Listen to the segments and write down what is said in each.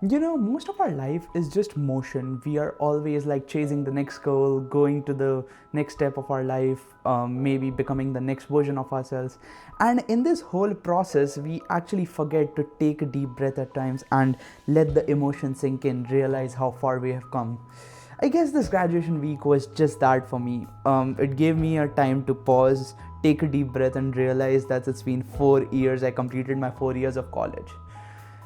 You know, most of our life is just motion. We are always like chasing the next goal, going to the next step of our life, maybe becoming the next version of ourselves. And in this whole process, we actually forget to take a deep breath at times and let the emotion sink in, realize how far we have come. I guess this graduation week was just that for me. It gave me a time to pause, take a deep breath, and realize that it's been 4 years. I completed my 4 years of college.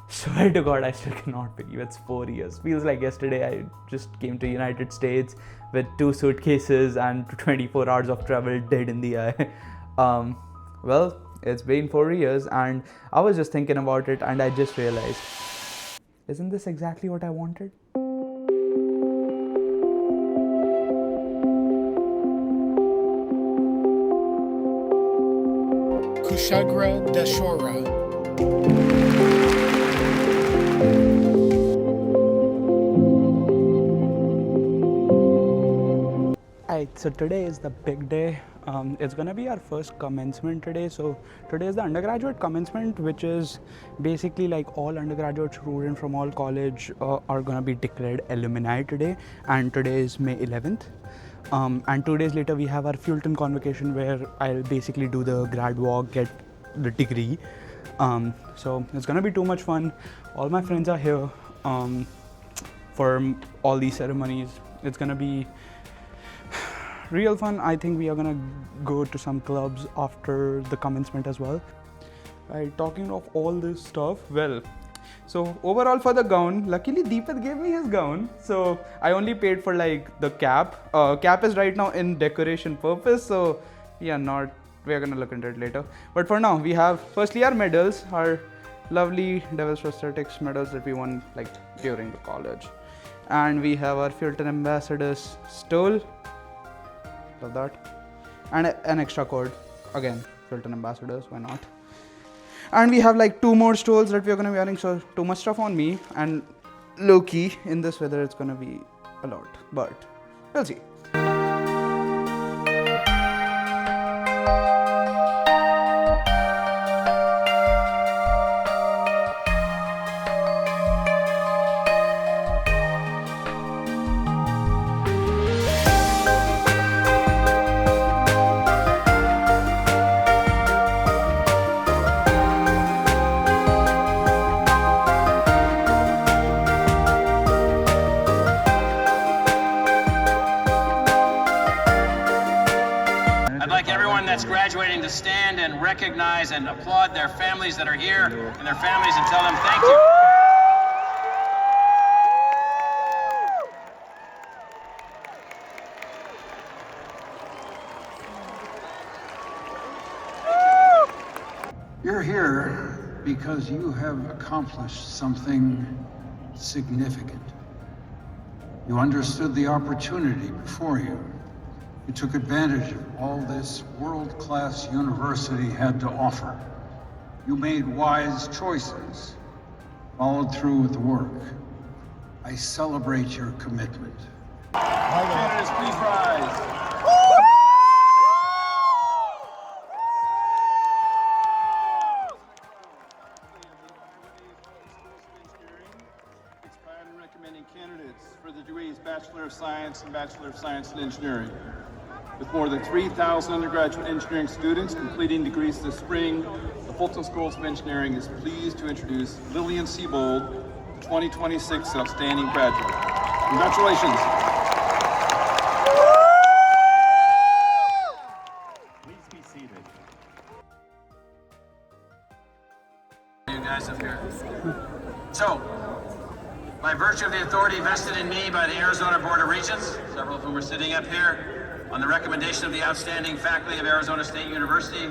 Swear to God, I still cannot believe it's 4 years. Feels like yesterday I just came to United States with 2 suitcases and 24 hours of travel dead in the eye. Well, it's been 4 years, and I was just thinking about it, and I just realized, isn't this exactly what I wanted? Kushagra Dashora. Alright, so today is the big day. It's gonna be our first commencement today. So today is the undergraduate commencement, which is basically like all undergraduate students from all college are gonna be declared alumni today. And today is May 11th. And 2 days later we have our Fulton convocation where I'll basically do the grad walk, get the degree. So it's gonna be too much fun. All my friends are here for all these ceremonies. It's gonna be real fun. I think we are gonna go to some clubs after the commencement as well. Right, talking of all this stuff, well, so overall for the gown, luckily Deepak gave me his gown, so I only paid for like the cap. Cap is right now in decoration purpose, so yeah, we're gonna look into it later. But for now, we have firstly our medals, our lovely Devil's Prosthetics medals that we won like during the college, and we have our Fulton Ambassadors stole. Love that. And an extra cord, again Fulton Ambassadors, why not. And we have like 2 more stoles that we're gonna be wearing, so too much stuff on me, and low-key in this weather it's gonna be a lot, but we'll see. That's graduating to stand and recognize and applaud their families that are here and their families and tell them thank you. You're here because you have accomplished something significant. You understood the opportunity before you. You took advantage of all this world-class university had to offer. You made wise choices, followed through with the work. I celebrate your commitment. Candidates, please rise. Expired and recommending candidates for the degrees Bachelor of Science and Bachelor of Science in Engineering. With more than 3,000 undergraduate engineering students completing degrees this spring, the Fulton Schools of Engineering is pleased to introduce Lillian Siebold, the 2026 Outstanding Graduate. Congratulations. Please be seated. You guys up here. So, by virtue of the authority vested in me by the Arizona Board of Regents, several of whom are sitting up here, on the recommendation of the outstanding faculty of Arizona State University,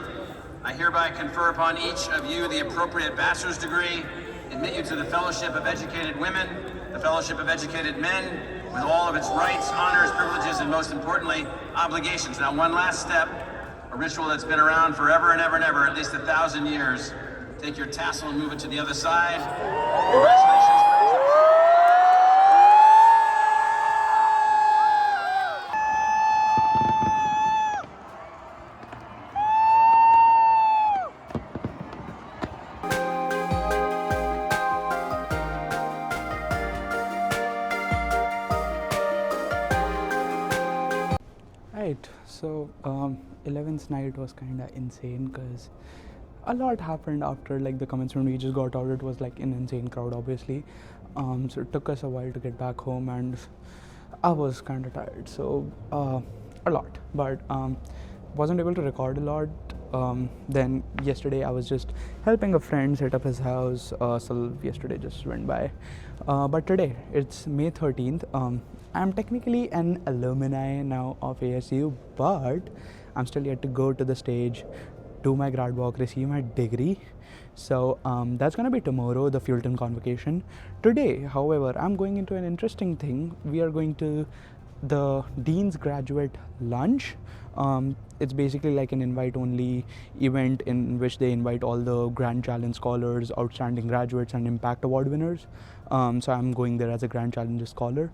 I hereby confer upon each of you the appropriate bachelor's degree, admit you to the Fellowship of Educated Women, the Fellowship of Educated Men, with all of its rights, honors, privileges, and most importantly, obligations. Now, one last step, a ritual that's been around forever and ever and ever, at least 1,000 years. Take your tassel and move it to the other side. Congratulations. So 11th night was kind of insane because a lot happened after like the commencement. We just got out. It was like an insane crowd, obviously. So it took us a while to get back home, and I was kind of tired. So a lot, but wasn't able to record a lot. Then yesterday I was just helping a friend set up his house. So yesterday just went by. But today it's May 13th. I'm technically an alumni now of ASU, but I'm still yet to go to the stage, do my grad walk, receive my degree. So that's gonna be tomorrow, the Fulton convocation. Today, however, I'm going into an interesting thing. We are going to the Dean's Graduate Lunch. It's basically like an invite-only event in which they invite all the Grand Challenge scholars, outstanding graduates, and Impact Award winners. So I'm going there as a Grand Challenge scholar.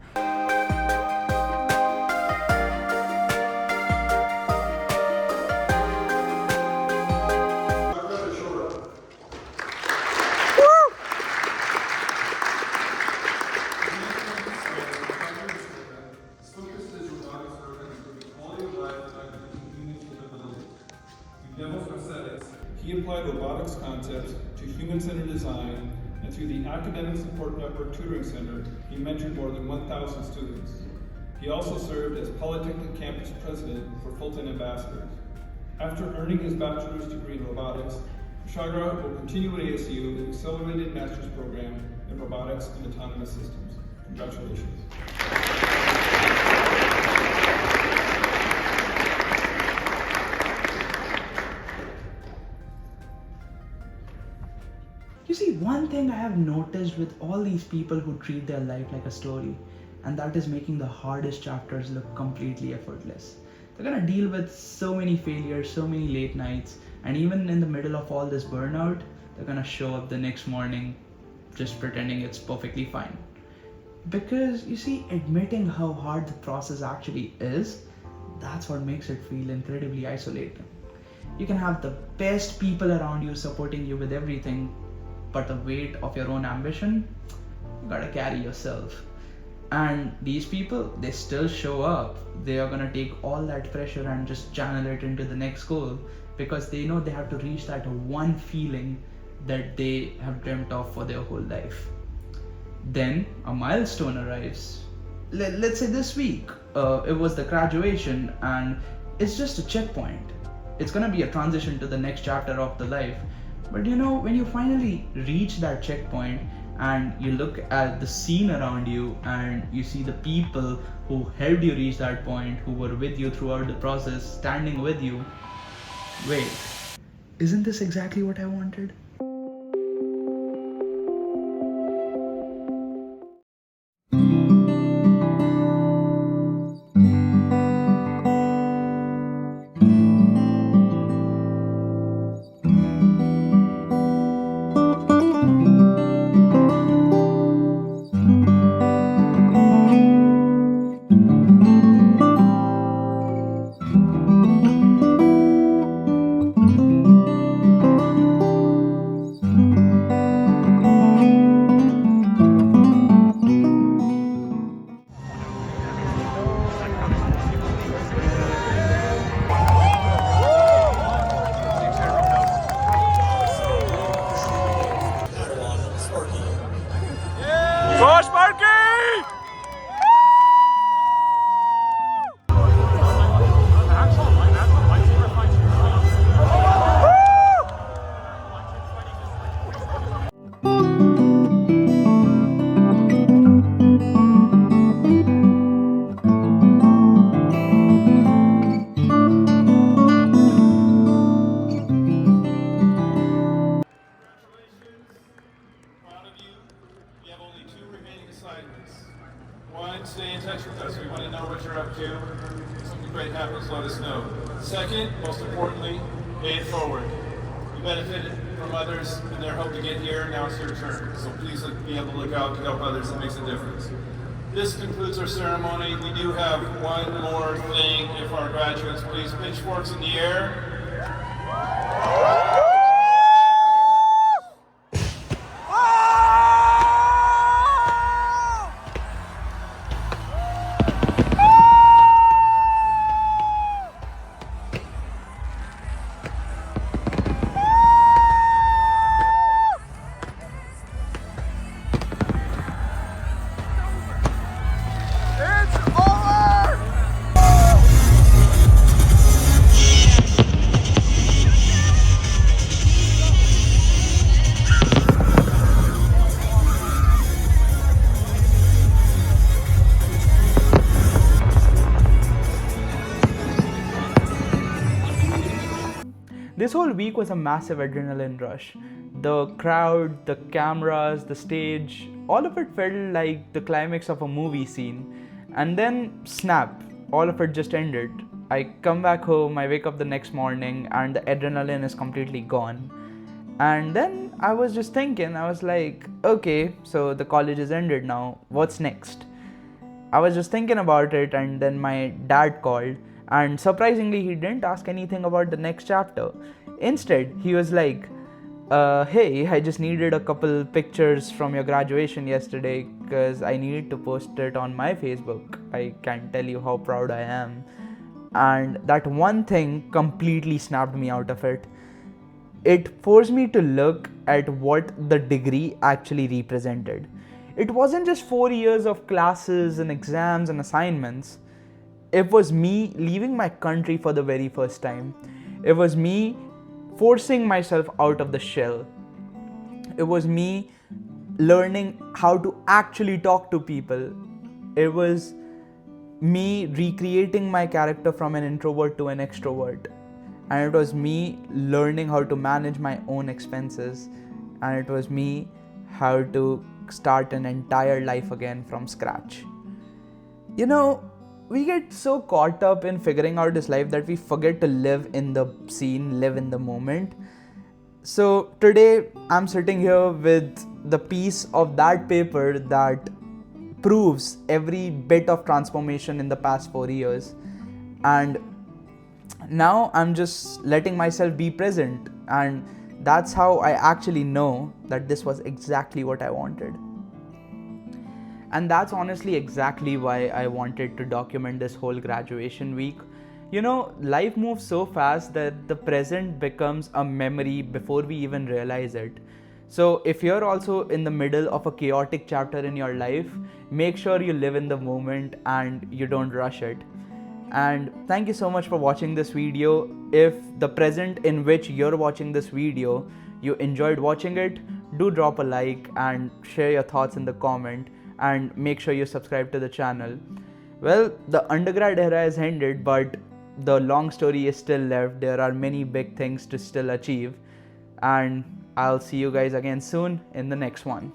He applied robotics concepts to human-centered design, and through the Academic Support Network Tutoring Center, he mentored more than 1,000 students. He also served as Polytechnic Campus President for Fulton Ambassadors. After earning his bachelor's degree in robotics, Kushagra will continue at ASU an accelerated master's program in robotics and autonomous systems. Congratulations. You see, one thing I have noticed with all these people who treat their life like a story, and that is making the hardest chapters look completely effortless. They're gonna deal with so many failures, so many late nights, and even in the middle of all this burnout, they're gonna show up the next morning just pretending it's perfectly fine. Because you see, admitting how hard the process actually is, that's what makes it feel incredibly isolating. You can have the best people around you supporting you with everything, but the weight of your own ambition, you gotta carry yourself. And these people, they still show up. They are gonna take all that pressure and just channel it into the next goal, because they know they have to reach that one feeling that they have dreamt of for their whole life. Then a milestone arrives. Let's say this week, it was the graduation, and it's just a checkpoint. It's gonna be a transition to the next chapter of the life. But you know, when you finally reach that checkpoint and you look at the scene around you and you see the people who helped you reach that point, who were with you throughout the process, standing with you, wait, isn't this exactly what I wanted? One, stay in touch with us. We want to know what you're up to. If something great happens, let us know. Second, most importantly, pay it forward. You benefited from others in their hope to get here. Now it's your turn. So please be able to look out to help others. It makes a difference. This concludes our ceremony. We do have one more thing. If our graduates, please, pitchforks in the air. This whole week was a massive adrenaline rush. The crowd, the cameras, the stage, all of it felt like the climax of a movie scene. And then, snap, all of it just ended. I come back home, I wake up the next morning, and the adrenaline is completely gone. And then I was just thinking, I was like, okay, so the college is ended now, what's next? I was just thinking about it, and then my dad called, and surprisingly, he didn't ask anything about the next chapter. Instead, he was like, hey, I just needed a couple pictures from your graduation yesterday because I needed to post it on my Facebook. I can't tell you how proud I am. And that one thing completely snapped me out of it. It forced me to look at what the degree actually represented. It wasn't just 4 years of classes and exams and assignments. It was me leaving my country for the very first time. It was me forcing myself out of the shell. It was me learning how to actually talk to people. It was me recreating my character from an introvert to an extrovert. And it was me learning how to manage my own expenses. And it was me how to start an entire life again from scratch. You know, we get so caught up in figuring out this life that we forget to live in the scene, live in the moment. So today I'm sitting here with the piece of that paper that proves every bit of transformation in the past 4 years. And now I'm just letting myself be present, and that's how I actually know that this was exactly what I wanted. And that's honestly exactly why I wanted to document this whole graduation week. You know, life moves so fast that the present becomes a memory before we even realize it. So if you're also in the middle of a chaotic chapter in your life, make sure you live in the moment and you don't rush it. And thank you so much for watching this video. If the present in which you're watching this video, you enjoyed watching it, do drop a like and share your thoughts in the comment, and make sure you subscribe to the channel. Well, the undergrad era has ended, but the long story is still left. There are many big things to still achieve, and I'll see you guys again soon in the next one.